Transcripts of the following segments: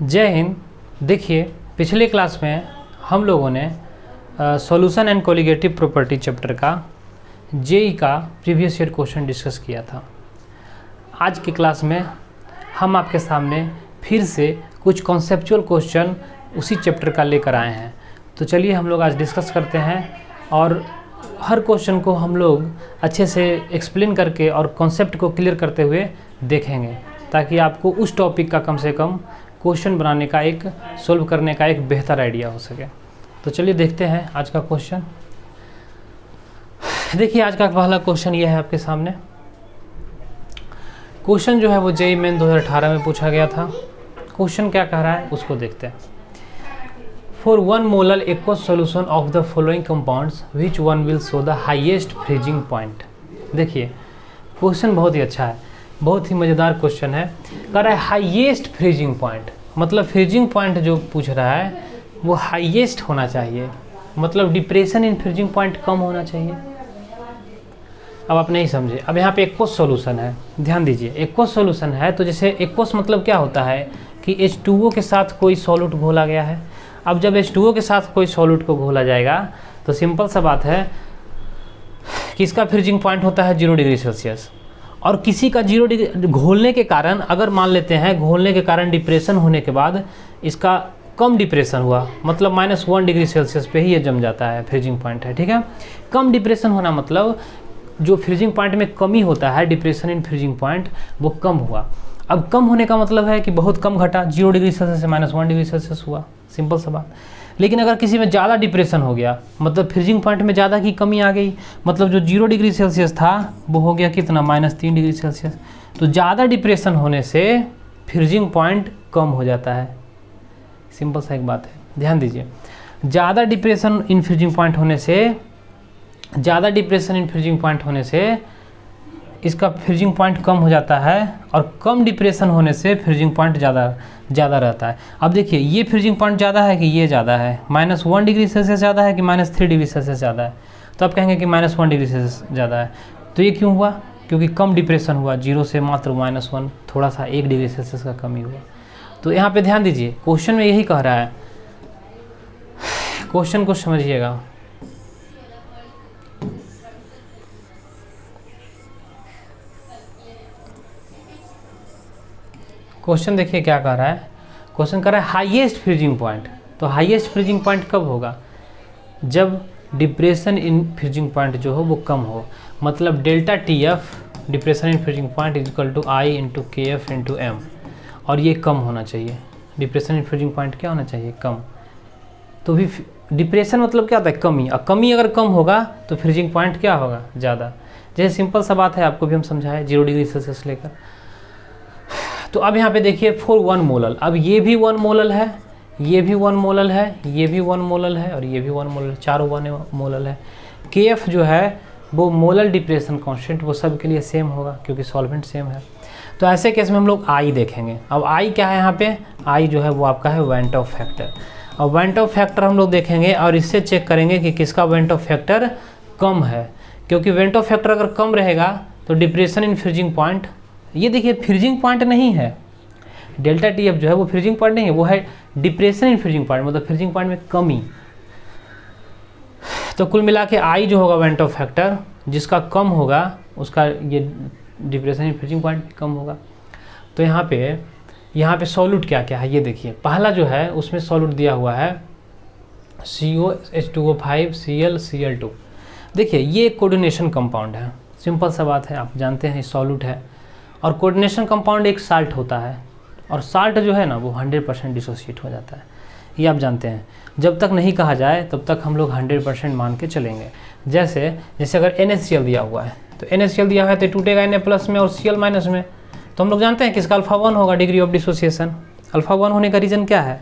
जय हिंद। देखिए, पिछले क्लास में हम लोगों ने solution and colligative property chapter का जेई का प्रीवियस ईयर क्वेश्चन डिस्कस किया था। आज की क्लास में हम आपके सामने फिर से कुछ कॉन्सेप्चुअल क्वेश्चन उसी चैप्टर का लेकर आए हैं। तो चलिए हम लोग आज डिस्कस करते हैं और हर क्वेश्चन को हम लोग अच्छे से एक्सप्लेन करके और कॉन्सेप्ट को क्लियर करते हुए देखेंगे, ताकि आपको उस टॉपिक का कम से कम क्वेश्चन बनाने का सोल्व करने का एक बेहतर आइडिया हो सके। तो चलिए देखते हैं आज का क्वेश्चन। देखिए, आज का पहला क्वेश्चन ये है आपके सामने। क्वेश्चन जो है वो जेईई मेन 2018 में पूछा गया था। क्वेश्चन क्या कह रहा है उसको देखते हैं। For 1 molar aqueous solution of the following compounds which one will show the highest freezing point. देखिए, क्वेश्चन बहुत ही अच्छा है, बहुत ही मज़ेदार क्वेश्चन है। कह रहा है हाईएस्ट फ्रीजिंग पॉइंट, मतलब फ्रीजिंग पॉइंट जो पूछ रहा है वो हाईएस्ट होना चाहिए, मतलब डिप्रेशन इन फ्रीजिंग पॉइंट कम होना चाहिए। अब आप नहीं समझे। अब यहाँ पे एक्वस सॉल्यूशन है, ध्यान दीजिए। एक्वस सॉल्यूशन है तो जैसे एक्वस मतलब क्या होता है कि H2O के साथ कोई सॉल्यूट घोला गया है। अब जब H2O के साथ कोई सॉल्यूट को घोला जाएगा तो सिंपल सा बात है कि इसका फ्रीजिंग पॉइंट होता है 0 डिग्री सेल्सियस। और किसी का 0 डिग्री घोलने के कारण, अगर मान लेते हैं घोलने के कारण डिप्रेशन होने के बाद इसका कम डिप्रेशन हुआ, मतलब -1 डिग्री सेल्सियस पे ही ये जम जाता है, फ्रीजिंग पॉइंट है। ठीक है, कम डिप्रेशन होना मतलब जो फ्रीजिंग पॉइंट में कमी होता है, डिप्रेशन इन फ्रीजिंग पॉइंट, वो कम हुआ। अब कम होने का मतलब है कि बहुत कम घटा, 0 डिग्री सेल्सियस से -1 डिग्री सेल्सियस हुआ, सिंपल सा बात। लेकिन अगर किसी में ज़्यादा डिप्रेशन हो गया, मतलब फ्रीजिंग पॉइंट में ज़्यादा की कमी आ गई, मतलब जो 0 डिग्री सेल्सियस था वो हो गया कितना, -3 डिग्री सेल्सियस। तो ज़्यादा डिप्रेशन होने से फ्रीजिंग पॉइंट कम हो जाता है, सिंपल सा एक बात है, ध्यान दीजिए। ज़्यादा डिप्रेशन इन फ्रीजिंग पॉइंट होने से इसका फ्रीजिंग पॉइंट कम हो जाता है, और कम डिप्रेशन होने से फ्रीजिंग पॉइंट ज़्यादा रहता है। अब देखिए, ये फ्रीजिंग पॉइंट ज़्यादा है कि ये ज़्यादा है, -1 डिग्री सेल्सियस ज़्यादा है कि -3 डिग्री सेल्सियस ज़्यादा है। तो आप कहेंगे कि -1 डिग्री सेल्सियस ज़्यादा है। तो ये क्यों हुआ? क्योंकि कम डिप्रेशन हुआ, 0 से मात्र -1, थोड़ा सा 1 डिग्री सेल्सियस का कमी हुआ। तो यहाँ पे ध्यान दीजिए, क्वेश्चन में यही कह रहा है। क्वेश्चन को समझिएगा। क्वेश्चन देखिए क्या कह रहा है। क्वेश्चन कह रहा है हाईएस्ट फ्रीजिंग पॉइंट। तो हाईएस्ट फ्रीजिंग पॉइंट कब होगा? जब डिप्रेशन इन फ्रीजिंग पॉइंट जो हो वो कम हो, मतलब delta TF depression in freezing point = I × KF × M, और ये कम होना चाहिए। डिप्रेशन इन फ्रीजिंग पॉइंट क्या होना चाहिए? कम। तो भी डिप्रेशन मतलब क्या होता है? कमी। और कमी अगर कम होगा तो फ्रीजिंग पॉइंट क्या होगा? ज़्यादा। जैसे सिंपल सा बात है, आपको भी हम समझाएं 0 डिग्री सेल्सियस लेकर। तो अब यहाँ पे देखिए फॉर 1 मोलर, अब ये भी 1 मोलर है, ये भी 1 मोलर है, ये भी 1 मोलर है, और ये भी 1 मोलर, चारों 1 मोलर है। KF जो है वो मोलर डिप्रेशन कांस्टेंट, वो सब के लिए सेम होगा क्योंकि सॉल्वेंट सेम है। तो ऐसे केस में हम लोग I देखेंगे। अब I क्या है यहाँ पे? I जो है वो आपका है वेंट ऑफ फैक्टर। अब वेंट ऑफ फैक्टर हम लोग देखेंगे और इससे चेक करेंगे कि किसका वेंट ऑफ फैक्टर कम है, क्योंकि वेंट ऑफ फैक्टर अगर कम रहेगा तो डिप्रेशन इन फ्रीजिंग पॉइंट, ये देखिए फ्रीजिंग पॉइंट नहीं है, डेल्टा TF जो है वो फ्रीजिंग पॉइंट नहीं है, वो है डिप्रेशन इन फ्रीजिंग पॉइंट, मतलब फ्रीजिंग पॉइंट में कमी। तो कुल मिला के I जो होगा वेंट ऑफ फैक्टर, जिसका कम होगा उसका ये डिप्रेशन इन फ्रीजिंग पॉइंट कम होगा। तो यहाँ पे सॉल्यूट क्या क्या है ये देखिए। पहला जो है उसमें सॉल्यूट दिया हुआ है COH2O5 Cl Cl2। देखिए ये कोऑर्डिनेशन कंपाउंड है, सिंपल सा बात है, आप जानते हैं सॉल्यूट है। और कोऑर्डिनेशन कंपाउंड एक साल्ट होता है, और साल्ट जो है ना वो 100% डिसोसिएट हो जाता है, ये आप जानते हैं। जब तक नहीं कहा जाए तब तक हम लोग 100% मान के चलेंगे। जैसे अगर NaCl दिया हुआ है तो NaCl दिया है तो टूटेगा Na+ में और Cl- में, तो हम लोग जानते हैं कि इसका α1 होगा डिग्री ऑफ डिसोसिएशन। α1 होने का रीज़न क्या है?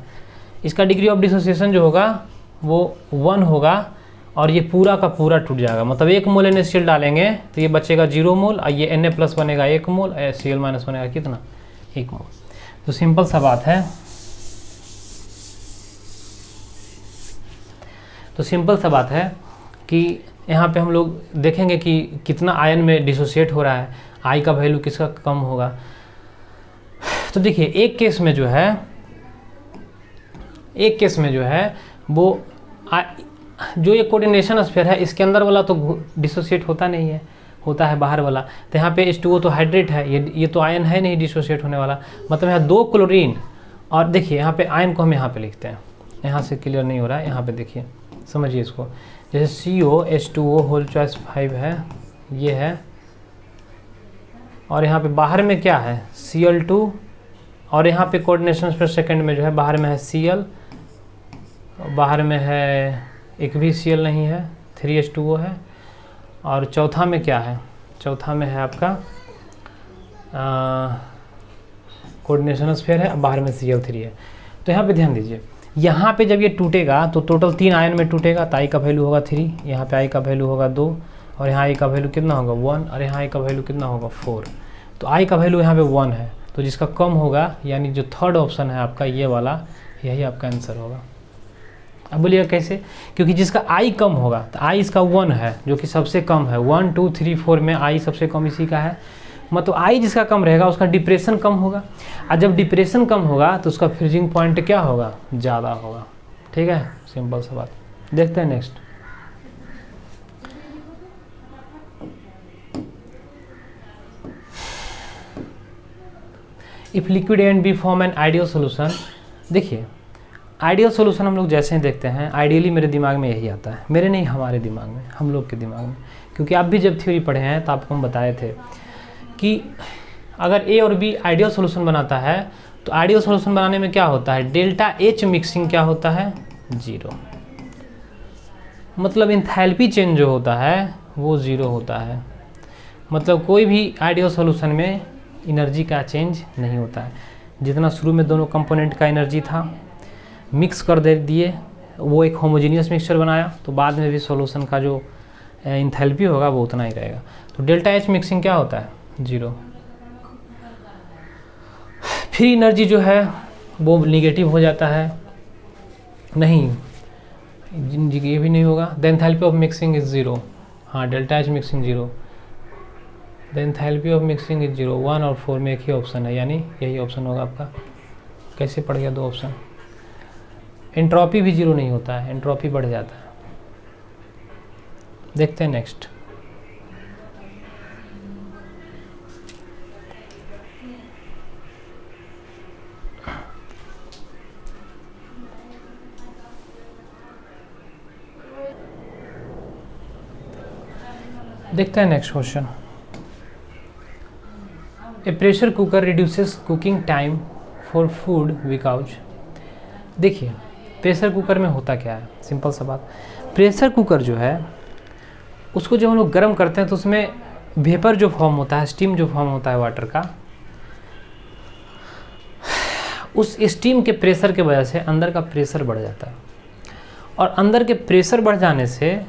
इसका डिग्री ऑफ डिसोसिएशन जो होगा वो 1 होगा, और ये पूरा का पूरा टूट जाएगा। मतलब 1 मोल NaCl डालेंगे तो ये बचेगा 0 मोल, और ये Na+ बनेगा 1 मोल, Cl- बनेगा कितना? 1 मोल। तो सिंपल सा बात है, कि यहाँ पे हम लोग देखेंगे कि कितना आयन में डिसोसिएट हो रहा है, I का वैल्यू किसका कम होगा। तो देखिए एक केस में जो है एक केस में जो है वो जो ये कोऑर्डिनेशन स्फीयर है इसके अंदर वाला तो डिसोसिएट होता नहीं है, होता है बाहर वाला। तो यहाँ पे H2O तो हाइड्रेट है, ये तो आयन है नहीं डिसोसिएट होने वाला, मतलब यहाँ 2 क्लोरीन। और देखिए यहाँ पे आयन को हम यहाँ पे लिखते हैं, यहाँ से क्लियर नहीं हो रहा है, यहाँ पे देखिए समझिए इसको। जैसे CO H2O होल चॉइस 5 है, ये है, और यहाँ पे बाहर में क्या है Cl2, और यहाँ पे कोऑर्डिनेशन स्फीयर सेकंड में जो है बाहर में है Cl, बाहर में है एक भी Cl नहीं है, 3H2O है, और चौथा में क्या है, चौथा में है आपका कोऑर्डिनेशन स्फीयर है, बाहर में Cl3 है। तो यहाँ पे ध्यान दीजिए, यहाँ पे जब ये टूटेगा तो टोटल 3 आयन में टूटेगा, तो I का वैल्यू होगा 3, यहाँ पे I का वैल्यू होगा 2, और यहाँ I का वैल्यू कितना होगा 1, और यहाँ I का वैल्यू कितना होगा 4। तो I का वैल्यू यहाँ पे 1 है, तो जिसका कम होगा यानी जो थर्ड ऑप्शन है आपका ये वाला, यही आपका आंसर होगा। अब बोलिएगा कैसे, क्योंकि जिसका I कम होगा, तो I इसका 1 है जो कि सबसे कम है, 1 2 3 4 में I सबसे कम इसी का है, मतलब I जिसका कम रहेगा उसका डिप्रेशन कम होगा, और जब डिप्रेशन कम होगा तो उसका फ्रीजिंग पॉइंट क्या होगा, ज़्यादा होगा। ठीक है, सिंपल सा बात। देखते हैं next. If liquid and B form an ideal solution. देखिए आइडियल सोल्यूशन हम लोग जैसे ही देखते हैं, आइडियली मेरे दिमाग में यही आता है, मेरे नहीं हमारे दिमाग में, हम लोग के दिमाग में, क्योंकि आप भी जब थ्योरी पढ़े हैं तो आपको हम बताए थे कि अगर ए और बी आइडियल सोल्यूशन बनाता है तो आइडियल सोल्यूशन बनाने में क्या होता है, डेल्टा H मिक्सिंग क्या होता है 0, मतलब इंथैल्पी चेंज जो होता है वो 0 होता है, मतलब कोई भी आइडियल सोल्यूशन में एनर्जी का चेंज नहीं होता है। जितना शुरू में दोनों कंपोनेंट का एनर्जी था मिक्स कर दे दिए, वो एक होमोजीनियस मिक्सचर बनाया, तो बाद में भी सॉल्यूशन का जो इंथैल्पी होगा वो उतना ही रहेगा। तो डेल्टा H मिक्सिंग क्या होता है 0। फ्री एनर्जी जो है वो नेगेटिव हो जाता है, नहीं ये भी नहीं होगा। The enthalpy of mixing is 0, हाँ delta H mixing 0, the enthalpy of mixing is 0। 1 और 4 में एक ही ऑप्शन है, यानी यही ऑप्शन होगा आपका। कैसे पड़ गया 2 ऑप्शन। एंट्रोपी भी 0 नहीं होता है, एंट्रोपी बढ़ जाता है। देखते हैं नेक्स्ट। देखते हैं next question. A pressure cooker reduces cooking time for food because. देखिए प्रेशर कुकर में होता क्या है, सिंपल सा बात, प्रेशर कुकर जो है उसको जब हम लोग गर्म करते हैं तो उसमें वेपर जो फॉर्म होता है, स्टीम जो फॉर्म होता है वाटर का, उस स्टीम के प्रेशर के वजह से अंदर का प्रेशर बढ़ जाता है, और अंदर के प्रेशर बढ़ जाने से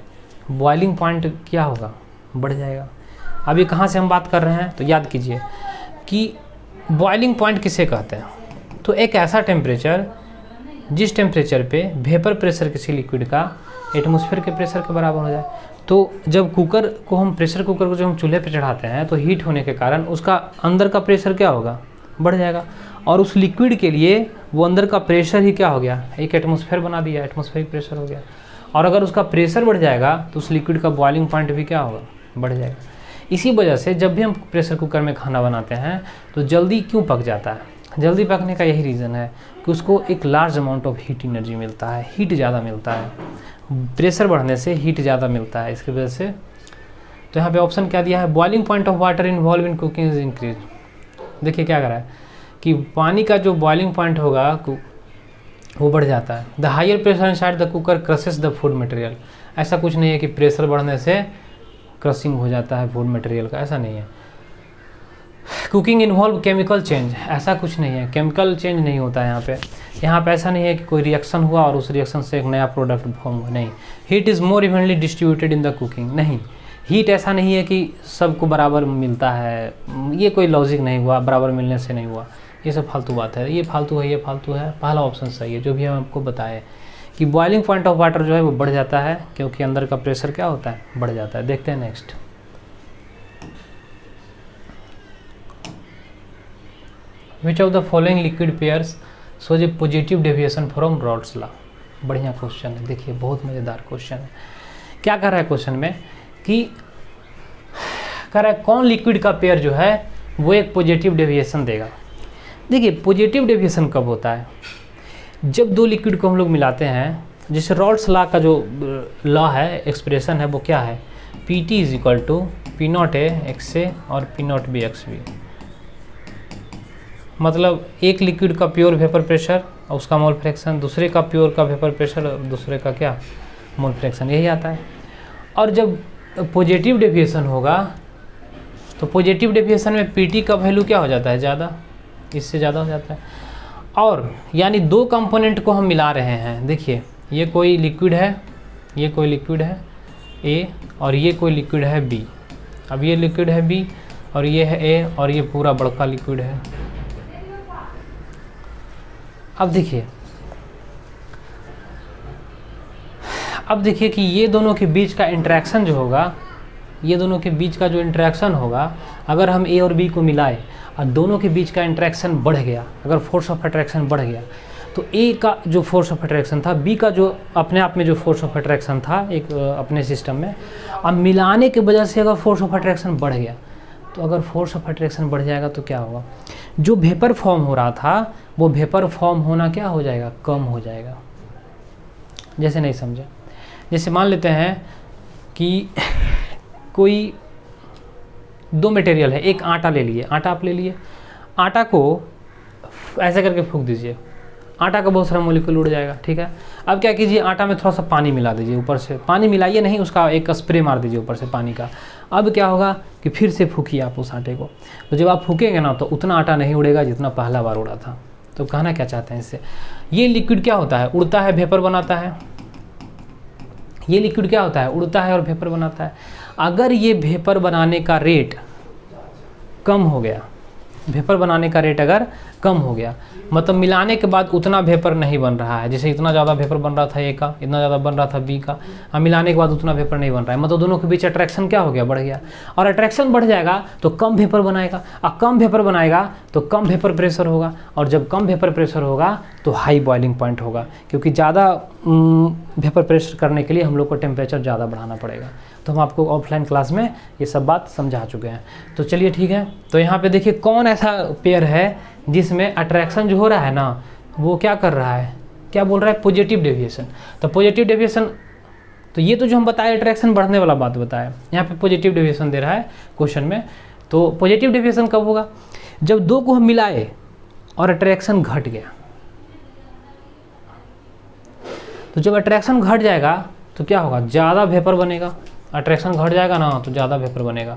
बॉइलिंग पॉइंट क्या होगा, बढ़ जाएगा। अभी कहाँ से हम बात कर रहे हैं, तो याद कीजिए कि बॉइलिंग पॉइंट किसे कहते हैं, तो एक ऐसा टेम्परेचर जिस टेम्परेचर पे वेपर प्रेशर किसी लिक्विड का एटमॉस्फेयर के प्रेशर के बराबर हो जाए। तो जब कुकर को हम प्रेशर कुकर को जब हम चूल्हे पे चढ़ाते हैं तो हीट होने के कारण उसका अंदर का प्रेशर क्या होगा, बढ़ जाएगा, और उस लिक्विड के लिए वो अंदर का प्रेशर ही क्या हो गया, एक एटमॉस्फेयर बना दिया, एटमॉस्फेरिक प्रेशर हो गया। और अगर उसका प्रेशर बढ़ जाएगा तो उस लिक्विड का बॉइलिंग पॉइंट भी क्या होगा, बढ़ जाएगा। इसी वजह से जब भी हम प्रेशर कुकर में खाना बनाते हैं तो जल्दी क्यों पक जाता है, जल्दी पकने का यही रीज़न है कि उसको एक large amount of heat energy मिलता है, हीट ज़्यादा मिलता है, प्रेशर बढ़ने से हीट ज़्यादा मिलता है, इसकी वजह से। तो यहाँ पे ऑप्शन क्या दिया है, boiling point of water involve in cooking is increase. देखिए क्या करा है कि पानी का जो बॉइलिंग पॉइंट होगा वो बढ़ जाता है। The higher pressure inside the cooker crushes the food material. ऐसा कुछ नहीं है कि प्रेशर बढ़ने से क्रशिंग हो जाता है फूड मटेरियल का, ऐसा नहीं है। कुकिंग इन्वॉल्व केमिकल चेंज, ऐसा कुछ नहीं है, केमिकल चेंज नहीं होता है यहाँ पे। यहाँ पे ऐसा नहीं है कि कोई रिएक्शन हुआ और उस रिएक्शन से एक नया प्रोडक्ट फॉर्म हुआ, नहीं। Heat is more evenly distributed in the cooking, नहीं, हीट ऐसा नहीं है कि सबको बराबर मिलता है, ये कोई लॉजिक नहीं हुआ, बराबर मिलने से नहीं हुआ, ये सब फालतू बात है, ये फालतू है, ये फालतू है। पहला ऑप्शन सही है, जो भी हम आपको बताए कि बॉइलिंग पॉइंट ऑफ वाटर जो है वो बढ़ जाता है क्योंकि अंदर का प्रेशर क्या होता है, बढ़ जाता है। देखते हैं next. Which of the following liquid pairs shows a positive deviation from Raoult's law। बढ़िया क्वेश्चन है, देखिए बहुत मज़ेदार क्वेश्चन है। क्या कर रहा है क्वेश्चन में कि कह रहा है कौन लिक्विड का पेयर जो है वो एक पॉजिटिव डेविएशन देगा। देखिए पॉजिटिव डेविएशन कब होता है, जब दो लिक्विड को हम लोग मिलाते हैं। जैसे रॉल्ट्स लॉ का जो लॉ है, एक्सप्रेशन है, वो क्या है, P T is equal to P naught A X A और P naught B X B. मतलब एक लिक्विड का प्योर वेपर प्रेशर और उसका मोल फ्रैक्शन, दूसरे का प्योर का वेपर प्रेशर और दूसरे का क्या मोल फ्रैक्शन, यही आता है। और जब पॉजिटिव डेविएशन होगा तो पॉजिटिव डेविएशन में पीटी का वैल्यू क्या हो जाता है, ज़्यादा, इससे ज़्यादा हो जाता है। और यानी दो कंपोनेंट को हम मिला रहे हैं। देखिए ये कोई लिक्विड है, ये कोई लिक्विड है ए और ये कोई लिक्विड है बी। अब ये लिक्विड है बी और ये है ए और ये पूरा बड़का लिक्विड है। अब देखिए कि ये दोनों के बीच का इंटरेक्शन जो होगा, ये दोनों के बीच का जो इंटरेक्शन होगा, अगर हम ए और बी को मिलाए और दोनों के बीच का इंटरेक्शन बढ़ गया, अगर फोर्स ऑफ अट्रैक्शन बढ़ गया, तो ए का जो फोर्स ऑफ अट्रैक्शन था, बी का जो अपने आप में जो फोर्स ऑफ अट्रैक्शन था एक अपने सिस्टम में, अब मिलाने की वजह से अगर फोर्स ऑफ अट्रैक्शन बढ़ गया, तो अगर फोर्स ऑफ अट्रैक्शन बढ़ जाएगा तो क्या होगा, जो वेपर फॉर्म हो रहा था वो वेपर फॉर्म होना क्या हो जाएगा, कम हो जाएगा। जैसे नहीं समझे, जैसे मान लेते हैं कि कोई दो मटेरियल है, एक आटा ले लिए, आटा आप ले लिए, आटा को ऐसे करके फूंक दीजिए, आटा का बहुत सारा मोलिक्यूल उड़ जाएगा, ठीक है। अब क्या कीजिए, आटा में थोड़ा सा पानी मिला दीजिए, ऊपर से पानी मिलाइए नहीं, उसका एक स्प्रे मार दीजिए ऊपर से पानी का। अब क्या होगा कि फिर से फूकिए आप उस आटे को, तो जब आप फूकेंगे ना तो उतना आटा नहीं उड़ेगा जितना पहला बार उड़ा था। तो कहना क्या चाहते हैं इससे, ये लिक्विड क्या होता है, उड़ता है, वेपर बनाता है। ये लिक्विड क्या होता है, उड़ता है और वेपर बनाता है। अगर ये वेपर बनाने का रेट कम हो गया, वेपर बनाने का रेट अगर कम हो गया, मतलब मिलाने के बाद उतना वेपर नहीं बन रहा है, जैसे इतना ज़्यादा वेपर बन रहा था ए का, इतना ज़्यादा बन रहा था बी का, अब मिलाने के बाद उतना वेपर नहीं बन रहा है, मतलब दोनों के बीच अट्रैक्शन क्या हो गया, बढ़ गया। और अट्रैक्शन बढ़ जाएगा तो कम वेपर बनाएगा, और कम वेपर बनाएगा तो कम वेपर प्रेशर होगा, और जब कम वेपर प्रेशर होगा तो हाई बॉइलिंग पॉइंट होगा, क्योंकि ज़्यादा वेपर प्रेशर करने के लिए हम लोग को टेम्परेचर ज़्यादा बढ़ाना पड़ेगा। तो हम आपको ऑफलाइन क्लास में ये सब बात समझा चुके हैं। तो चलिए ठीक है, तो यहाँ पे देखिए कौन ऐसा पेयर है जिसमें अट्रैक्शन जो हो रहा है ना वो क्या कर रहा है, क्या बोल रहा है, पॉजिटिव डेविएशन। तो पॉजिटिव डेविएशन, तो ये तो जो हम बताए अट्रैक्शन बढ़ने वाला बात बताया, यहाँ पे पॉजिटिव डेविएशन दे रहा है क्वेश्चन में। तो पॉजिटिव डेविएशन कब होगा, जब दो को हम मिलाए और अट्रैक्शन घट गया। तो जब अट्रैक्शन घट जाएगा तो क्या होगा, ज़्यादा वेपर बनेगा। अट्रैक्शन घट जाएगा ना तो ज़्यादा वेपर बनेगा।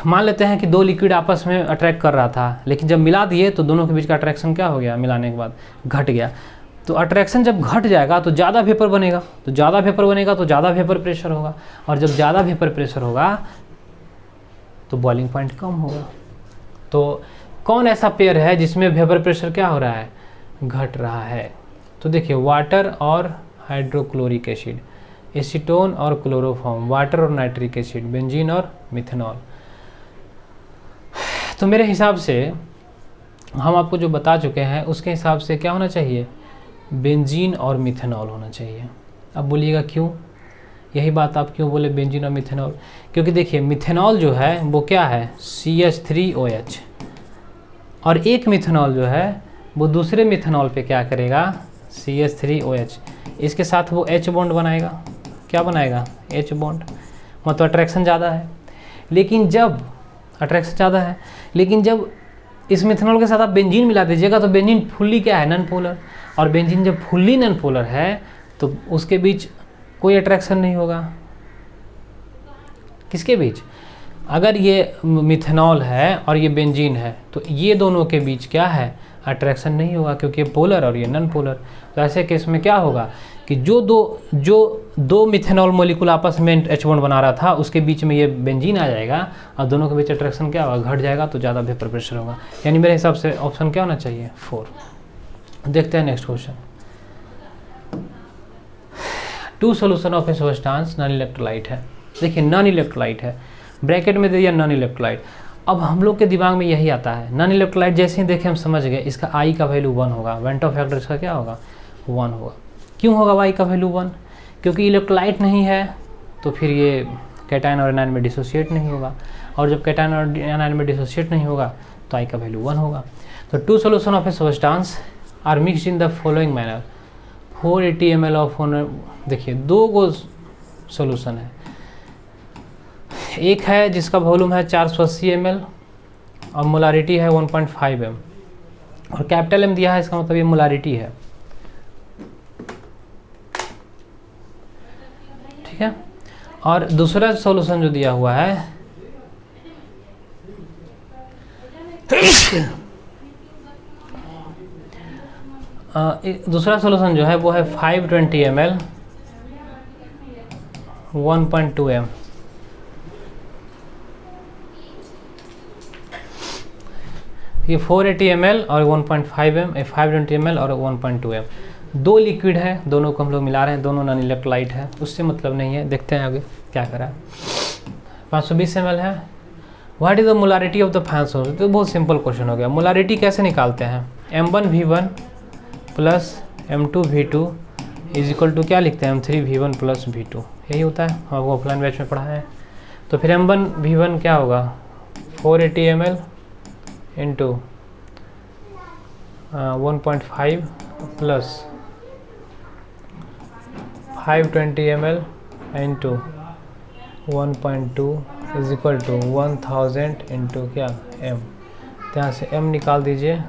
मान लेते हैं कि दो लिक्विड आपस में अट्रैक्ट कर रहा था, लेकिन जब मिला दिए तो दोनों के बीच का अट्रैक्शन क्या हो गया, मिलाने के बाद घट गया। तो अट्रैक्शन जब घट जाएगा तो ज़्यादा वेपर बनेगा, तो ज़्यादा वेपर बनेगा तो ज़्यादा वेपर प्रेशर होगा, और जब ज़्यादा वेपर प्रेशर होगा तो बॉइलिंग पॉइंट कम होगा। तो कौन ऐसा पेयर है जिसमें वेपर प्रेशर क्या हो रहा है, घट रहा है। तो देखिए वाटर और हाइड्रोक्लोरिक एसिड, एसीटोन और क्लोरोफॉर्म, वाटर और नाइट्रिक एसिड, बेंजीन और मिथेनॉल। तो मेरे हिसाब से हम आपको जो बता चुके हैं उसके हिसाब से क्या होना चाहिए, बेंजीन और मिथेनॉल होना चाहिए। अब बोलिएगा क्यों, यही बात आप क्यों बोले बेंजीन और मिथेनॉल, क्योंकि देखिए मिथेनॉल जो है वो क्या है, CH3OH, और एक मिथेनॉल जो है वो दूसरे मिथेनॉल पे क्या करेगा, CH3OH, इसके साथ वो H बॉन्ड बनाएगा। क्या बनाएगा, H बॉन्ड, मतलब अट्रैक्शन ज़्यादा है। लेकिन जब अट्रैक्शन ज़्यादा है, लेकिन जब इस मिथेनॉल के साथ आप बेंजीन मिला दीजिएगा तो बेंजीन फुल्ली क्या है, नॉन पोलर, और बेंजीन जब फुल्ली नॉन पोलर है तो उसके बीच कोई अट्रैक्शन नहीं होगा। किसके बीच, अगर ये मिथेनॉल है और ये बेंजीन है तो ये दोनों के बीच क्या है, अट्रैक्शन नहीं होगा, क्योंकि ये पोलर और ये नॉन पोलर। तो ऐसे केस में क्या होगा कि जो दो मिथेनॉल मॉलिक्यूल आपस में H बॉन्ड बना रहा था उसके बीच में ये बेंजीन आ जाएगा और दोनों के बीच अट्रैक्शन क्या होगा, घट जाएगा, तो ज़्यादा वेपर प्रेशर होगा। यानी मेरे हिसाब से ऑप्शन क्या होना चाहिए, 4। देखते हैं next question. 2 solution of a substance non electrolyte है। देखिए नॉन इलेक्ट्रोलाइट है, ब्रैकेट में दे दिया नॉन इलेक्ट्रोलाइट। अब हम लोग के दिमाग में यही आता है, नॉन इलेक्ट्रोलाइट जैसे ही देखे हम समझ गए इसका आई का वैल्यू 1 होगा, वेंटो फैक्टर इसका क्या होगा 1 होगा। क्यों होगा वाई का वैल्यू 1? क्योंकि इलेक्ट्रोलाइट नहीं है तो फिर ये कैटायन और एनायन में डिसोसिएट नहीं होगा, और जब कैटायन और एनायन में डिसोसिएट नहीं होगा तो आई का वैल्यू 1 होगा। तो 2 solution of a substance are mixed in the following manner, 480 ml of, देखिए 2 गो सॉल्यूशन है, एक है जिसका वॉल्यूम है 480 ml और मोलारिटी है 1.5 m, और कैपिटल M दिया है, इसका मतलब ये मोलारिटी है, ठीक है। और दूसरा सॉल्यूशन जो दिया हुआ है दूसरा सॉल्यूशन जो है वो है 520 ml 1.2 m। ये 480 ml और 1.5 m, 520 ml और 1.2 m, 2 लिक्विड है, दोनों को हम लोग मिला रहे हैं, दोनों नॉन इलेक्ट्रोलाइट है, उससे मतलब नहीं है। देखते हैं आगे क्या करा है। 520 ml है, what is the molarity of the fans? तो बहुत सिंपल क्वेश्चन हो गया। मोलारिटी कैसे निकालते हैं? M1V1 plus M2V2 is equal to क्या लिखते हैं? M3V1 प्लस V2, यही होता है, आपको ऑफलाइन बैच में पढ़ा है। तो फिर M1V1 क्या होगा? 480 ml into 1.5 plus 520 ml into 1.2 is equal to 1000 into क्या m, यहाँ से m निकाल दीजिए,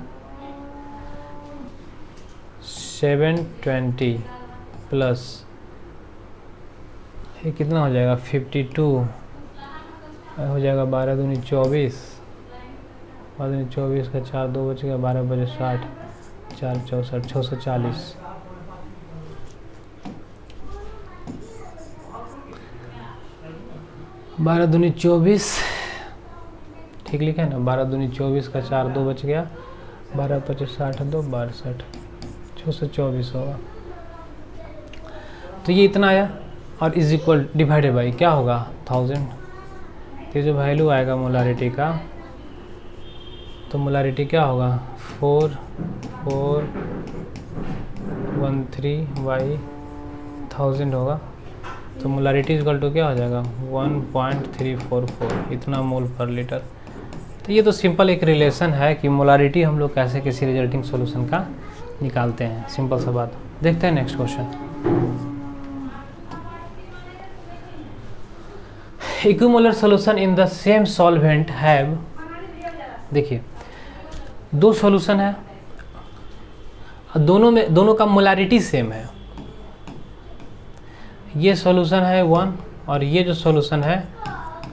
720 प्लस ये कितना हो जाएगा 52, हो जाएगा 12 दूनी 24, 24 का 4 2 बच गया, 12 बजे 60, 4 64 640। बारह दूनी 24, ठीक लिखा है ना, 12 दूनी 24 का 4 2 बच गया, 12 25 60 2 62, 624 होगा। तो ये इतना आया, और इज इक्वल डिवाइडेड बाई क्या होगा 1000। तो जो वैल्यू आएगा मोलारिटी का, तो मोलारिटी क्या होगा 4413/1000 होगा। तो मोलारिटी इक्वल टू क्या हो जाएगा 1.344, इतना मोल पर लीटर। तो ये तो सिंपल एक रिलेशन है कि मोलारिटी हम लोग कैसे किसी रिजल्टिंग सॉल्यूशन का निकालते हैं, सिंपल सा बात। देखते हैं next question. Equimolar solution in the same solvent have, देखिए 2 सॉल्यूशन है, दोनों का मोलारिटी सेम है। ये सॉल्यूशन है 1 और ये जो सॉल्यूशन है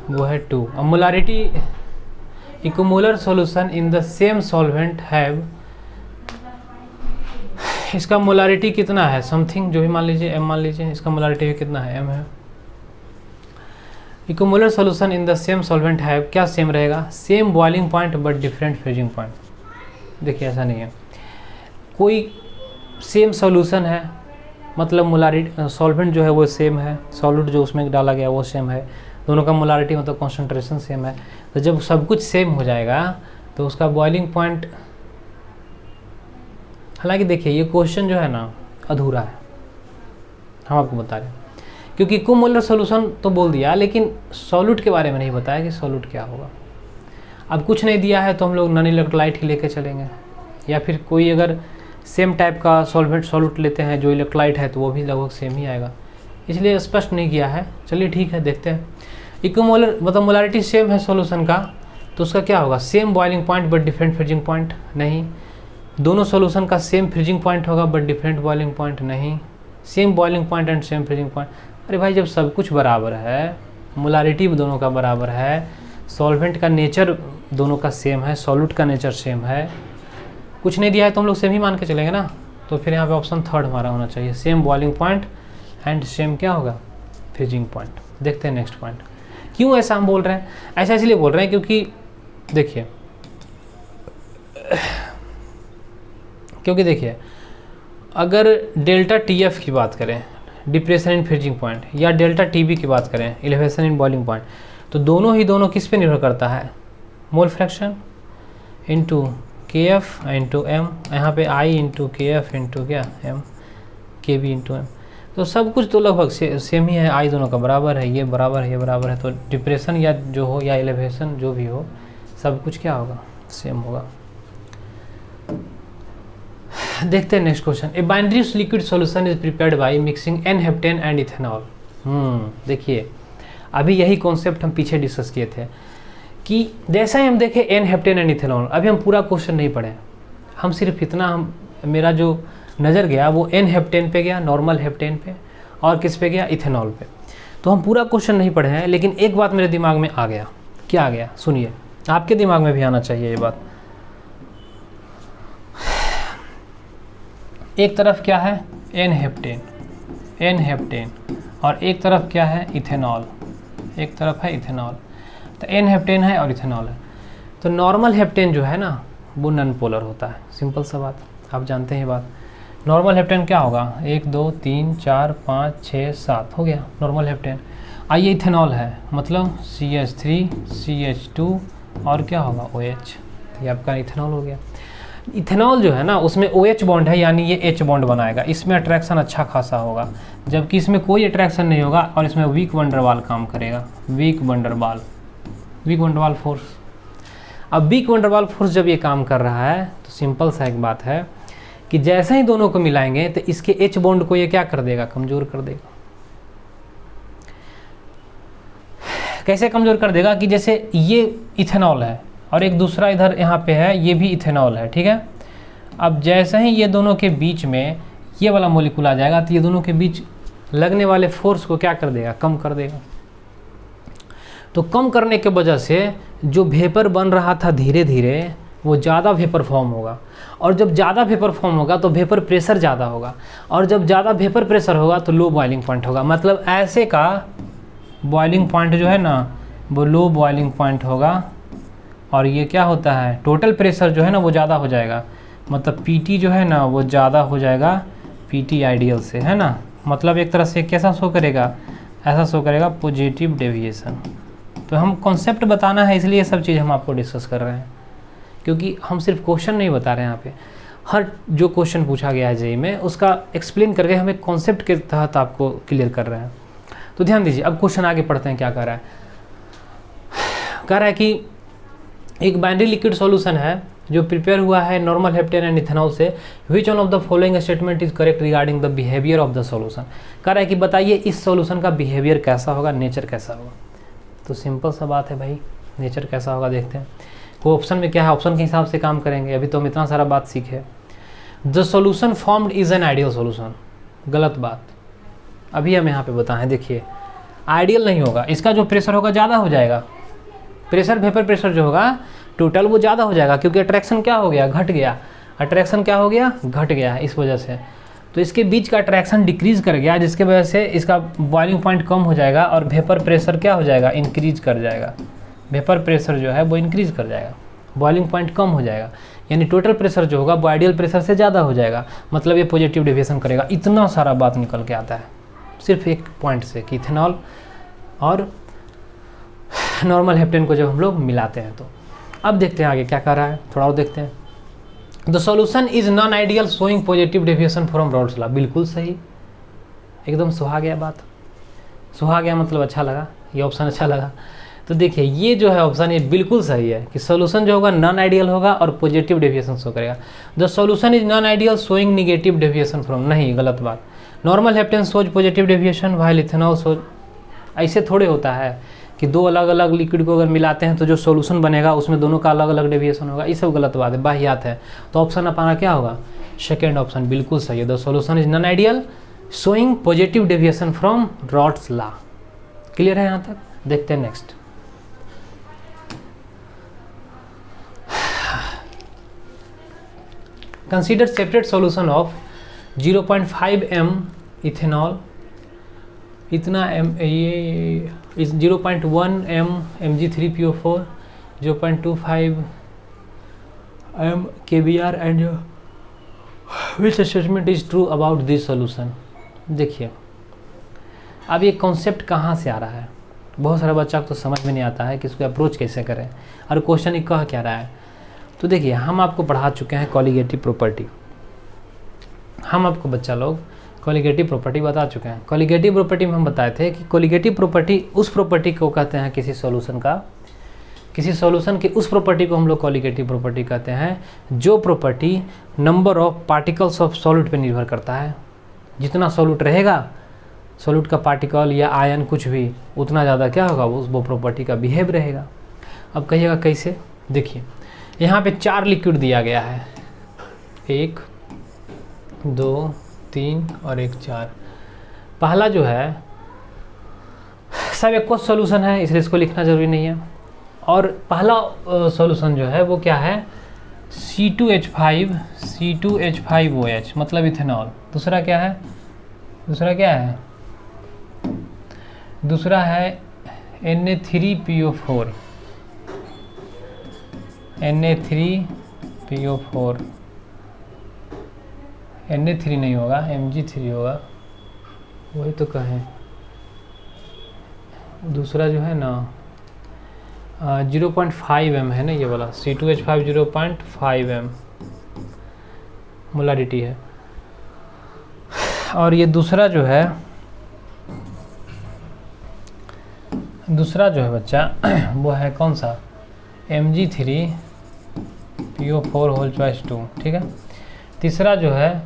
वो है 2। और molarity, equimolar solution in the same solvent have, इसका मोलारिटी कितना है समथिंग, जो भी मान लीजिए m मान लीजिए, इसका मोलारिटी भी कितना है m है। Equimolar solution in the same solvent have, क्या सेम रहेगा? Same boiling point but different freezing point. देखिए ऐसा नहीं है, कोई सेम सॉल्यूशन है मतलब मोलारिटी, सॉल्वेंट जो है वो सेम है, सॉल्यूट जो उसमें डाला गया वो सेम है, दोनों का मोलारिटी मतलब कॉन्सेंट्रेशन सेम है। तो जब सब कुछ सेम हो जाएगा तो उसका बॉइलिंग पॉइंट, हालांकि देखिए ये क्वेश्चन जो है ना अधूरा है, हम आपको बता रहे हैं, क्योंकि इक्विमोलर सॉल्यूशन तो बोल दिया लेकिन सॉल्यूट के बारे में नहीं बताया कि सॉल्यूट क्या होगा। अब कुछ नहीं दिया है तो हम लोग नॉन इलेक्ट्रोलाइट ही लेके चलेंगे, या फिर कोई अगर सेम टाइप का सॉल्यूट लेते हैं जो इलेक्ट्रोलाइट है तो वो भी लगभग सेम ही आएगा, इसलिए स्पष्ट नहीं किया है। चलिए ठीक है, देखते हैं। इक्विमोलर मतलब मोलारिटी सेम है सॉल्यूशन का, तो उसका क्या होगा? Same boiling point but different freezing point, नहीं। दोनों सॉल्यूशन का सेम फ्रीजिंग पॉइंट होगा बट डिफरेंट बॉइलिंग पॉइंट, नहीं। Same boiling point and same freezing point, अरे भाई जब सब कुछ बराबर है, मोलारिटी दोनों का बराबर है, सॉल्वेंट का नेचर दोनों का सेम है, सॉल्यूट का नेचर सेम है, कुछ नहीं दिया है तो हम लोग सेम ही मान के चलेंगे ना। तो फिर यहाँ पे ऑप्शन 3 हमारा होना चाहिए, same boiling point and same क्या होगा फ्रीजिंग पॉइंट। देखते हैं नेक्स्ट पॉइंट। क्यों ऐसा हम बोल रहे हैं? ऐसा इसलिए बोल रहे हैं क्योंकि देखिए अगर डेल्टा TF की बात करें, डिप्रेशन इन फ्रीजिंग पॉइंट, या डेल्टा TB की बात करें, एलिवेशन इन बॉइलिंग पॉइंट, तो दोनों किस पे निर्भर करता है? मोल फ्रैक्शन इंटू के एफ इंटू एम, यहाँ पे आई इंटू के एफ इंटू क्या एम, के बी इंटू एम। तो सब कुछ तो लगभग सेम ही है, आई दोनों का बराबर है, ये बराबर है, ये बराबर है, तो डिप्रेशन या जो हो या एलिवेशन जो भी हो सब कुछ क्या होगा, सेम होगा। देखते हैं next question. A binary liquid solution is prepared by mixing n heptane and ethanol. देखिए अभी यही कॉन्सेप्ट हम पीछे डिस्कस किए थे कि जैसा ही हम देखें एन हेप्टेन एंड इथेनॉल, अभी हम पूरा क्वेश्चन नहीं पढ़े, हम सिर्फ इतना मेरा जो नज़र गया वो एन हेप्टेन पे गया, नॉर्मल हेप्टेन पे, और किस पे गया, इथेनॉल पे। तो हम पूरा क्वेश्चन नहीं पढ़े हैं, लेकिन एक बात मेरे दिमाग में आ गया। क्या आ गया सुनिए, आपके दिमाग में भी आना चाहिए ये बात। एक तरफ क्या है एन हेप्टेन और एक तरफ क्या है इथेनॉल, एक तरफ है इथेनॉल। तो एन हेप्टेन है और इथेनॉल है। तो नॉर्मल हेप्टेन जो है ना वो नॉन पोलर होता है, सिंपल सा बात, आप जानते हैं बात। नॉर्मल हेप्टेन क्या होगा, 1 2 3 4 5 6 7 हो गया नॉर्मल हेप्टेन। आइए इथेनॉल है, मतलब CH3 CH2 और क्या होगा OH, ये आपका इथेनॉल हो गया। इथेनॉल जो है ना उसमें OH बॉन्ड है, यानी ये H बॉन्ड बनाएगा, इसमें अट्रैक्शन अच्छा खासा होगा, जबकि इसमें कोई अट्रैक्शन नहीं होगा और इसमें वीक वंडरवाल काम करेगा, वीक वंडरवाल फोर्स। अब वीक वंडरवाल फोर्स जब ये काम कर रहा है तो सिंपल सा एक बात है कि जैसे ही दोनों को मिलाएंगे तो इसके H बॉन्ड को ये क्या कर देगा, कमज़ोर कर देगा। कैसे कमज़ोर कर देगा कि जैसे ये इथेनॉल है और एक दूसरा इधर यहाँ पे है, ये भी इथेनॉल है, ठीक है। अब जैसे ही ये दोनों के बीच में ये वाला मोलिकुल आ जाएगा तो ये दोनों के बीच लगने वाले फोर्स को क्या कर देगा, कम कर देगा। तो कम करने के वजह से जो वेपर बन रहा था धीरे धीरे वो ज़्यादा वेपर फॉर्म होगा, और जब ज़्यादा वेपर फॉर्म होगा तो वेपर प्रेशर ज़्यादा होगा, और जब ज़्यादा वेपर प्रेशर होगा तो लो बॉइलिंग पॉइंट होगा। मतलब ऐसे का बॉइलिंग पॉइंट जो है ना वो लो बॉइलिंग पॉइंट होगा, और ये क्या होता है, टोटल प्रेशर जो है ना वो ज़्यादा हो जाएगा, मतलब PT जो है ना वो ज़्यादा हो जाएगा PT आइडियल से, है ना। मतलब एक तरह से कैसा शो करेगा, ऐसा शो करेगा पॉजिटिव डेविएशन। तो हम कॉन्सेप्ट बताना है इसलिए सब चीज़ हम आपको डिस्कस कर रहे हैं, क्योंकि हम सिर्फ क्वेश्चन नहीं बता रहे हैं यहाँ पे, हर जो क्वेश्चन पूछा गया है JEE में उसका एक्सप्लेन करके हम एक कॉन्सेप्ट के तहत आपको क्लियर कर रहे हैं। तो ध्यान दीजिए, अब क्वेश्चन आगे पढ़ते हैं। क्या कह रहा है, कह रहा है कि एक बाइनरी लिक्विड सॉल्यूशन है जो प्रिपेयर हुआ है नॉर्मल हेप्टेन एंड इथेनॉल से, which one of the following statement is correct regarding the behaviour of the solution. कह रहा है कि बताइए इस सॉल्यूशन का बिहेवियर कैसा होगा, नेचर कैसा होगा। तो सिंपल सा बात है भाई, नेचर कैसा होगा देखते हैं। वो ऑप्शन में क्या है, ऑप्शन के हिसाब से काम करेंगे, अभी तो हम इतना सारा बात सीखे। The solution formed is an ideal solution, गलत बात, अभी हम यहाँ पे बताएं। देखिए आइडियल नहीं होगा, इसका जो प्रेशर होगा ज़्यादा हो जाएगा, प्रेशर वेपर प्रेशर जो होगा टोटल वो ज़्यादा हो जाएगा, क्योंकि अट्रैक्शन क्या हो गया, घट गया, अट्रैक्शन क्या हो गया, घट गया, इस वजह से। तो इसके बीच का अट्रैक्शन डिक्रीज़ कर गया, जिसके वजह से इसका बॉइलिंग पॉइंट कम हो जाएगा और वेपर प्रेशर क्या हो जाएगा, इंक्रीज कर जाएगा। वेपर प्रेशर जो है वो इंक्रीज कर जाएगा, बॉइलिंग पॉइंट कम हो जाएगा, यानी टोटल प्रेशर जो होगा वो आइडियल प्रेशर से ज़्यादा हो जाएगा, मतलब ये पॉजिटिव डेविएशन करेगा। इतना सारा बात निकल के आता है सिर्फ एक पॉइंट से कि इथेनॉल और नॉर्मल हेप्टेन को जब हम लोग मिलाते हैं। तो अब देखते हैं आगे क्या कर रहा है, थोड़ा और देखते हैं। The solution is non ideal showing positive deviation from Rawls law. बिल्कुल सही, एकदम सुहा गया बात, सुहा गया मतलब अच्छा लगा, ये ऑप्शन अच्छा लगा। तो देखिए ये जो है ऑप्शन ये बिल्कुल सही है कि सॉल्यूशन जो होगा नॉन आइडियल होगा और पॉजिटिव डेविएशन शो करेगा। The solution is non ideal showing negative deviation from, नहीं गलत बात। Normal heptane shows positive deviation while ethanol shows, ऐसे थोड़े होता है कि दो अलग अलग लिक्विड को अगर मिलाते हैं तो जो सॉल्यूशन बनेगा उसमें दोनों का अलग अलग डेविएशन होगा, ये सब गलत बात है, बाहियात है। तो ऑप्शन अपना क्या होगा, सेकेंड ऑप्शन बिल्कुल सही है। The solution is non ideal showing positive deviation from Rawls law. Clear है यहाँ तक, देखते हैं next. Consider separate solution of 0.5 m ethanol, इतना m ये 0.1 m Mg3PO4, 0.25 m KBr and which statement is true about this solution. देखिए अब ये कॉन्सेप्ट कहाँ से आ रहा है, बहुत सारा बच्चा को तो समझ में नहीं आता है कि इसको अप्रोच कैसे करें और क्वेश्चन कह क्या रहा है। तो देखिए हम आपको पढ़ा चुके हैं कॉलिगेटिव प्रॉपर्टी, हम आपको बच्चा लोग कॉलिगेटिव प्रॉपर्टी बता चुके हैं। कॉलिगेटिव प्रॉपर्टी में हम बताए थे कि कॉलिगेटिव प्रॉपर्टी उस प्रॉपर्टी को कहते हैं किसी सॉल्यूशन का, किसी सॉल्यूशन की उस प्रॉपर्टी को हम लोग कॉलिगेटिव प्रॉपर्टी कहते हैं जो property number of particles of solute पे निर्भर करता है। जितना सॉल्यूट रहेगा, सॉल्यूट का पार्टिकल या आयन कुछ भी, उतना ज़्यादा क्या होगा, वो प्रॉपर्टी का बिहेव रहेगा। अब कहिएगा कैसे, देखिए यहाँ पे 4 लिक्विड दिया गया है, 1 2 3 और 1 4। पहला जो है सब एक सॉल्यूशन है इसलिए इसको लिखना ज़रूरी नहीं है। और पहला सॉल्यूशन जो है वो क्या है, C2H5OH मतलब इथेनॉल। दूसरा क्या है, दूसरा है Na3PO4, Na3PO4, Na3 नहीं होगा, Mg3 होगा, वही तो कहें। दूसरा जो है ना 0.5 m है ना, ये वाला C2H5 0.5 m मोलारिटी है। और ये दूसरा जो है बच्चा वो है कौन सा, Mg3PO4 2, ठीक है। तीसरा जो है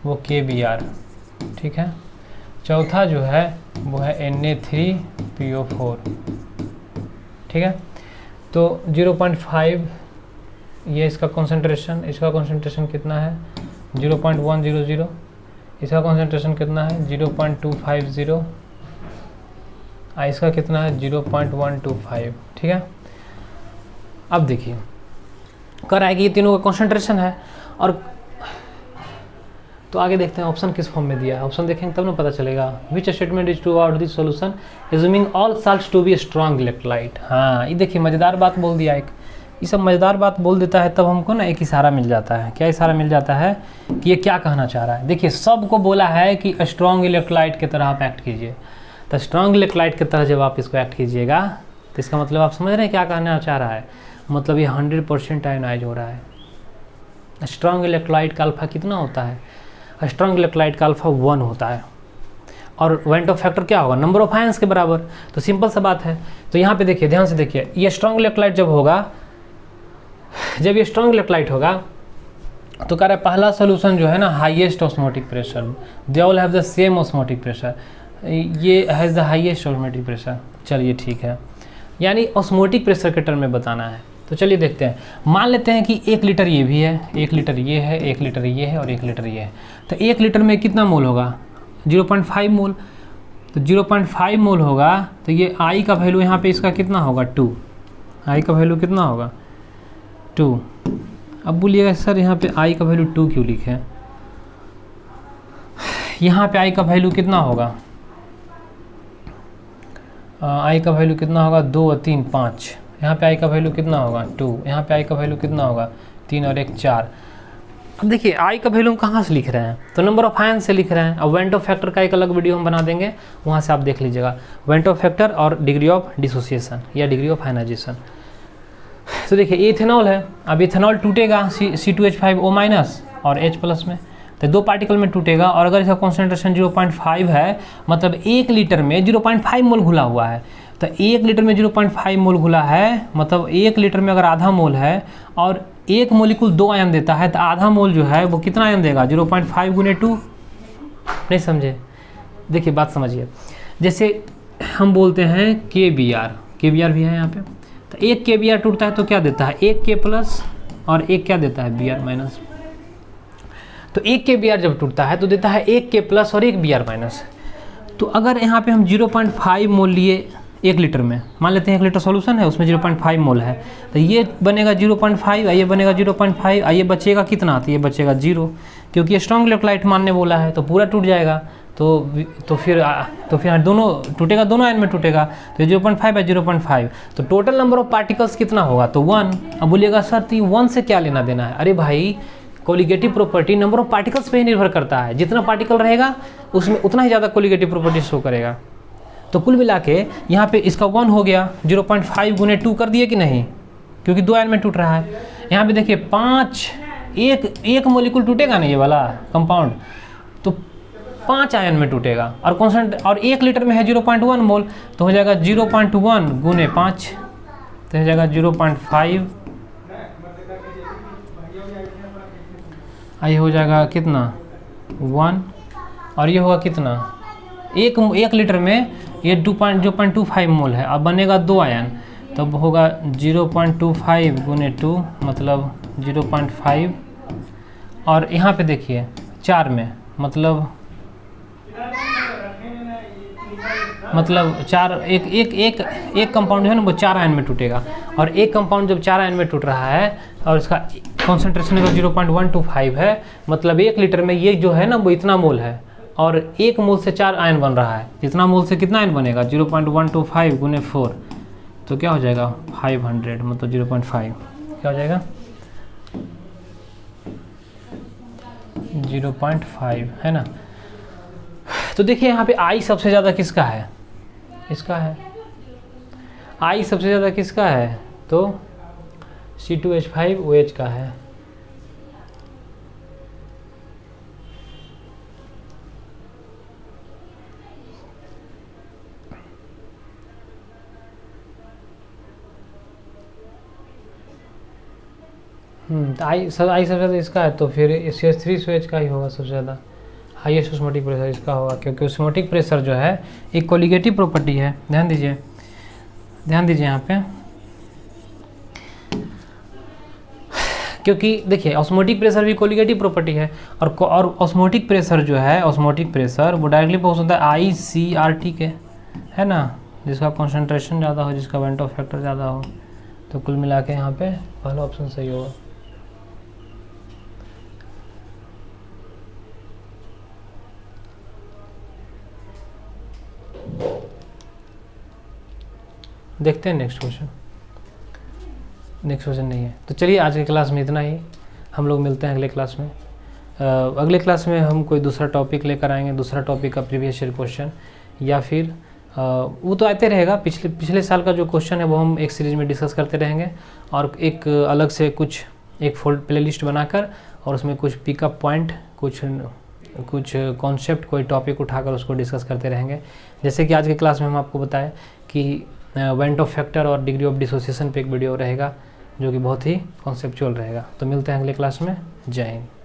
वो KBr, ठीक है। चौथा जो है वो है Na3PO4, ठीक है। तो 0.5 ये इसका कॉन्सेंट्रेशन, इसका कॉन्सेंट्रेशन कितना है 0.100, इसका कॉन्सेंट्रेशन कितना है 0.250, इसका कितना है 0.125, ठीक है। अब देखिए कर आएगी, ये तीनों का कॉन्सेंट्रेशन है। और तो आगे देखते हैं ऑप्शन किस फॉर्म में दिया है, ऑप्शन देखेंगे तब ना पता चलेगा। Which statement is true out this solution assuming all salts to be strong electrolyte. हाँ ये देखिए मज़ेदार बात बोल दिया, एक ये सब मज़ेदार बात बोल देता है तब हमको ना एक इशारा मिल जाता है। क्या इशारा मिल जाता है कि ये क्या कहना चाह रहा है। देखिए सबको बोला है कि स्ट्रॉन्ग इलेक्ट्रोलाइट की तरह आप एक्ट कीजिए, तो स्ट्रॉन्ग इलेक्ट्रोलाइट की तरह जब आप इसको एक्ट कीजिएगा तो इसका मतलब आप समझ रहे हैं क्या कहना चाह रहा है, मतलब ये 100% आयनाइज हो रहा है। स्ट्रॉन्ग इलेक्ट्रोलाइट का अल्फा कितना होता है, स्ट्रॉन्ग इलेक्ट्रोलाइट का अल्फा 1 होता है। और वेंट ऑफ फैक्टर क्या होगा, नंबर ऑफ आयंस के बराबर। तो सिंपल सा बात है। तो यहाँ पे देखिए ध्यान से देखिए, ये स्ट्रॉन्ग इलेक्ट्रोलाइट जब होगा, जब ये स्ट्रॉन्ग इलेक्ट्रोलाइट होगा तो कह रहा है पहला सोल्यूशन जो है ना highest osmotic pressure, they all have the same osmotic pressure, ये has the highest osmotic pressure. चलिए ठीक है, यानी ऑस्मोटिक प्रेशर के टर्म में बताना है। तो चलिए देखते हैं, मान लेते हैं कि 1 लीटर ये भी है, 1 लीटर ये है, 1 लीटर ये है और 1 लीटर ये है। तो 1 लीटर में कितना मोल होगा 0.5 मोल। तो 0.5 मोल होगा तो ये आई का वैल्यू यहाँ पे इसका कितना होगा 2, आई का वैल्यू कितना होगा 2। अब बोलिएगा सर यहाँ पे आई का वैल्यू 2 क्यों लिखे, यहाँ पे आई का वैल्यू कितना होगा, आई का वैल्यू कितना होगा 2 और 3 5, यहाँ पे आई का वैल्यू कितना होगा 2, यहाँ पे आई का वैल्यू कितना होगा 3 और 1 4। अब देखिए आई का वैल्यू हम कहाँ से लिख रहे हैं, तो नंबर ऑफ आयन से लिख रहे हैं। अब वेंट ऑफ फैक्टर का एक अलग वीडियो हम बना देंगे, वहाँ से आप देख लीजिएगा वेंट ऑफ फैक्टर और डिग्री ऑफ डिसोसिएशन या डिग्री ऑफ आयनाइजेशन। तो देखिए ये इथेनॉल है, अब इथेनॉल टूटेगा C2H5O- और H+ में, तो 2 पार्टिकल में टूटेगा। और अगर इसका कॉन्सेंट्रेशन 0.5 है, मतलब 1 लीटर में 0.5 मोल घुला हुआ है, तो 1 लीटर में 0.5 मोल घुला है, मतलब 1 लीटर में अगर आधा मोल है और 1 मोलिकुल 2 आयन देता है, तो आधा मोल जो है वो कितना आयन देगा 0.5 × 2। नहीं समझे, देखिए बात समझिए। जैसे हम बोलते हैं KBr भी है यहाँ पे, तो 1 KBr टूटता है तो क्या देता है 1 K+ और 1 क्या देता है Br-। तो 1 KBr जब टूटता है तो देता है 1 K+ और 1 Br-। तो अगर यहाँ पे हम 0.5 मोल लिए 1 लीटर में, मान लेते हैं 1 लीटर सॉल्यूशन है उसमें 0.5 मोल है, तो ये बनेगा 0.5, ये बनेगा 0.5, ये बचेगा कितना, तो ये बचेगा 0, क्योंकि ये स्ट्रॉन्ग इलेक्ट्रोलाइट मानने बोला है तो पूरा टूट जाएगा। तो फिर दोनों टूटेगा, दोनों आयन में टूटेगा, तो 0.5 है 0.5, तो टोटल नंबर ऑफ पार्टिकल्स कितना होगा तो 1। अब बोलिएगा सर तो 1 से क्या लेना देना है, अरे भाई colligative property number of particles पे ही निर्भर करता है, जितना पार्टिकल रहेगा उसमें उतना ही ज़्यादा कोलिगेटिव प्रॉपर्टी शो करेगा। तो कुल मिला के यहाँ पे इसका 1 हो गया, 0.5 गुने 2 कर दिए कि नहीं, क्योंकि 2 आयन में टूट रहा है। यहाँ पे देखिए 5, एक मोलिकुल टूटेगा ना ये वाला कंपाउंड, तो 5 आयन में टूटेगा, और कॉन्सेंट्रेशन और 1 लीटर में है 0.1 मोल, तो हो जाएगा 0.1 गुने 5, तो हो जाएगा 0.5, ये हो जाएगा कितना 1, और ये होगा कितना, एक लीटर में ये 0.25 मोल है, अब बनेगा 2 आयन, तब होगा 0.25 गुने 2 मतलब 0.5, और यहाँ पे देखिए 4 में मतलब 4, एक कंपाउंड जो है ना वो 4 आयन में टूटेगा, और एक कंपाउंड जब 4 आयन में टूट रहा है और इसका कॉन्सेंट्रेशन का 0.125 है, मतलब 1 लीटर में ये जो है ना वो इतना मोल है, और 1 मोल से 4 आयन बन रहा है, इतना मोल से कितना आयन बनेगा 0.125 गुने 4, तो क्या हो जाएगा 500, मतलब 0.5 क्या हो जाएगा 0.5 है ना। तो देखिए यहाँ पे आई सबसे ज़्यादा किसका है, इसका है, आई सबसे ज़्यादा किसका है, तो C2H5OH का है। तो आई सबसे ज़्यादा इसका है, तो फिर CH3OH का ही होगा सबसे ज़्यादा, हाईएस्ट ऑस्मोटिक प्रेशर इसका होगा, क्योंकि ऑस्मोटिक प्रेशर जो है एक कोलिगेटिव प्रॉपर्टी है। ध्यान दीजिए यहाँ पे, क्योंकि देखिए ऑस्मोटिक प्रेशर भी कोलिगेटिव प्रॉपर्टी है, और ऑस्मोटिक प्रेशर जो है, ऑस्मोटिक प्रेशर वो डायरेक्टली पहुँच होता है ICRT के, है ना, जिसका कॉन्सेंट्रेशन ज़्यादा हो, जिसका वेंट ऑफ फैक्टर ज़्यादा हो। तो कुल मिला के यहाँ पे पहला ऑप्शन सही होगा। देखते हैं नेक्स्ट क्वेश्चन नहीं है। तो चलिए आज की क्लास में इतना ही, हम लोग मिलते हैं अगले क्लास में। अगले क्लास में हम कोई दूसरा टॉपिक लेकर आएंगे, दूसरा टॉपिक का प्रीवियस ईयर क्वेश्चन, या फिर वो तो आते रहेगा, पिछले साल का जो क्वेश्चन है वो हम एक सीरीज में डिस्कस करते रहेंगे, और एक अलग से एक फोल्ड प्लेलिस्ट बनाकर, और उसमें कुछ पिकअप पॉइंट, कुछ कॉन्सेप्ट, कोई टॉपिक उठाकर उसको डिस्कस करते रहेंगे। जैसे कि आज की क्लास में हम आपको बताएं कि वेंट ऑफ फैक्टर और डिग्री ऑफ डिसोसिएशन पे एक वीडियो रहेगा, जो कि बहुत ही कॉन्सेप्चुअल रहेगा। तो मिलते हैं अगले क्लास में। जय हिंद।